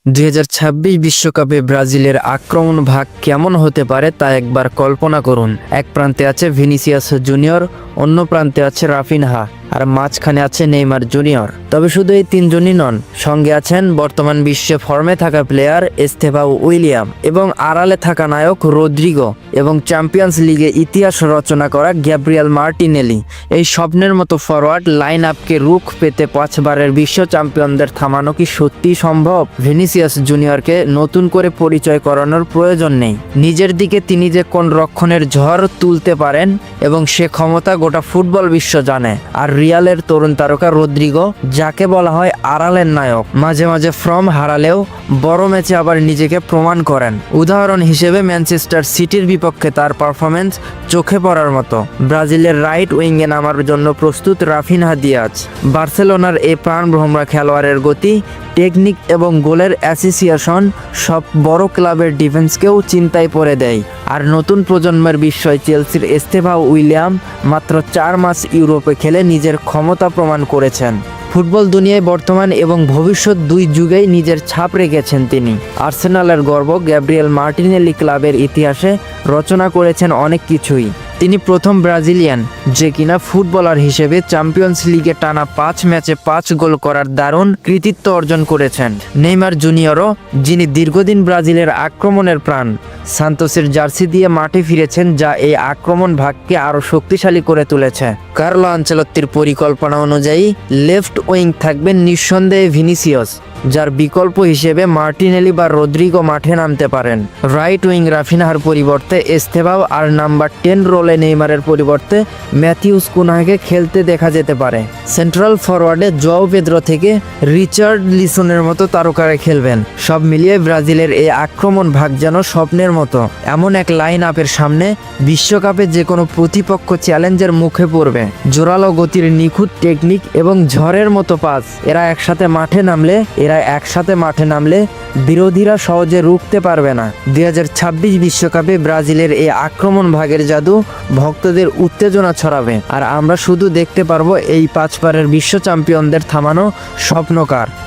2026 বিশ্বকাপে ব্রাজিলের আক্রমণ ভাগ কেমন হতে পারে তা একবার কল্পনা করুন। এক প্রান্তে আছে ভিনিসিয়াস জুনিয়র, অন্য প্রান্তে আছে রাফিনহা, আর মাঝখানে আছে নেইমার জুনিয়র। তবে শুধু এই তিনজনই নন, সঙ্গে আছেন বর্তমান বিশ্বে ফর্মে থাকা প্লেয়ার এস্তেভাও উইলিয়াম এবং আড়ালে থাকা নায়ক রদ্রিগো এবং চ্যাম্পিয়ন্স লিগে ইতিহাস রচনা করা গ্যাব্রিয়েল মার্টিনেলি। এই স্বপ্নের মতো ফরওয়ার্ড লাইন আপকে রুখ পেতে 5বারের বিশ্ব চ্যাম্পিয়নদের থামানো কি সত্যিই সম্ভব? ভিনিসিয়াস জুনিয়রকে নতুন করে পরিচয় করানোর প্রয়োজন নেই। নিজের দিকে তিনি যে কোন রক্ষণের ঝড় তুলতে পারেন এবং সে ক্ষমতা গোটা ফুটবল বিশ্ব জানে। আর রিয়ালের তরুণ তারকা রদ্রিগো, যাকে বলা হয় আড়ালের নায়ক, মাঝে মাঝে ফর্ম হারালেও বড় ম্যাচে আবার নিজেকে প্রমাণ করেন। উদাহরণ হিসেবে ম্যানচেস্টার সিটির বিপক্ষে তার পারফরমেন্স চোখে পড়ার মতো। ব্রাজিলের রাইট উইংয়ে নামার জন্য প্রস্তুত রাফিনহা দিয়াজ। বার্সেলোনার এই প্রাণভ্রমরা খেলোয়াড়ের গতি, টেকনিক এবং গোলের অ্যাসোসিয়েশন সব বড় ক্লাবের ডিফেন্সকেও চিন্তায় পড়ে দেয়। আর নতুন প্রজন্মের বিস্ময় চেলসির এস্তেভাও উইলিয়াম মাত্র 4 মাস ইউরোপে খেলে নিজের ক্ষমতা প্রমাণ করেছেন। ফুটবল দুনিয়ায় বর্তমান এবং ভবিষ্যৎ দুই যুগেই নিজের ছাপ রেখেছেন তিনি। আর্সেনালের গর্ব গ্যাব্রিয়েল মার্টিনেলি ক্লাবের ইতিহাসে রচনা করেছেন অনেক কিছুই। তিনি প্রথম ব্রাজিলিয়ান যে কিনা ফুটবলার হিসেবে চ্যাম্পিয়ন্স লিগে টানা 5 ম্যাচে 5 গোল করার দারুণ কৃতিত্ব অর্জন করেছেন। নেইমার জুনিয়রও, যিনি দীর্ঘদিন ব্রাজিলের আক্রমণের প্রাণ, সান্তোসের জার্সি দিয়ে মাঠে ফিরেছেন, যা এই আক্রমণ ভাগকে আরও শক্তিশালী করে তুলেছে। কার্লো আনচেলত্তির পরিকল্পনা অনুযায়ী লেফট উইং থাকবেন নিঃসন্দেহে ভিনিসিয়াস, যার বিকল্প হিসেবে মার্টিনেলি বা রদ্রিগো মাঠে নামতে পারেন। রাইট উইং রাফিনহার পরিবর্তে এস্তেভাও আর নাম্বার 10 রোলে নেইমারের পরিবর্তে ম্যাথিউস কুনহাকে খেলতে দেখা যেতে পারে। সেন্ট্রাল ফরওয়ার্ডে জোয়াও পেদ্রো থেকে রিচার্ড লিসনের মতো তারকারা খেলবেন। সব মিলিয়ে ব্রাজিলের এই আক্রমণ ভাগ যেন স্বপ্নের মতো। এমন এক লাইন আপের সামনে বিশ্বকাপে যে কোনো প্রতিপক্ষ চ্যালেঞ্জের মুখে পড়বে। জোরালো গতির নিখুঁত টেকনিক এবং ঝড়ের মতো পাস, এরা একসাথে মাঠে নামলে বিরোধীরা সহজে রুখতে পারবে না। 2026 বিশ্বকাপে ব্রাজিলের এই আক্রমণ ভাগের জাদু ভক্তদের উত্তেজনা ছড়াবে, আর আমরা শুধু দেখতে পারবো এই 5বারের বিশ্ব চ্যাম্পিয়নদের থামানো স্বপ্নকার।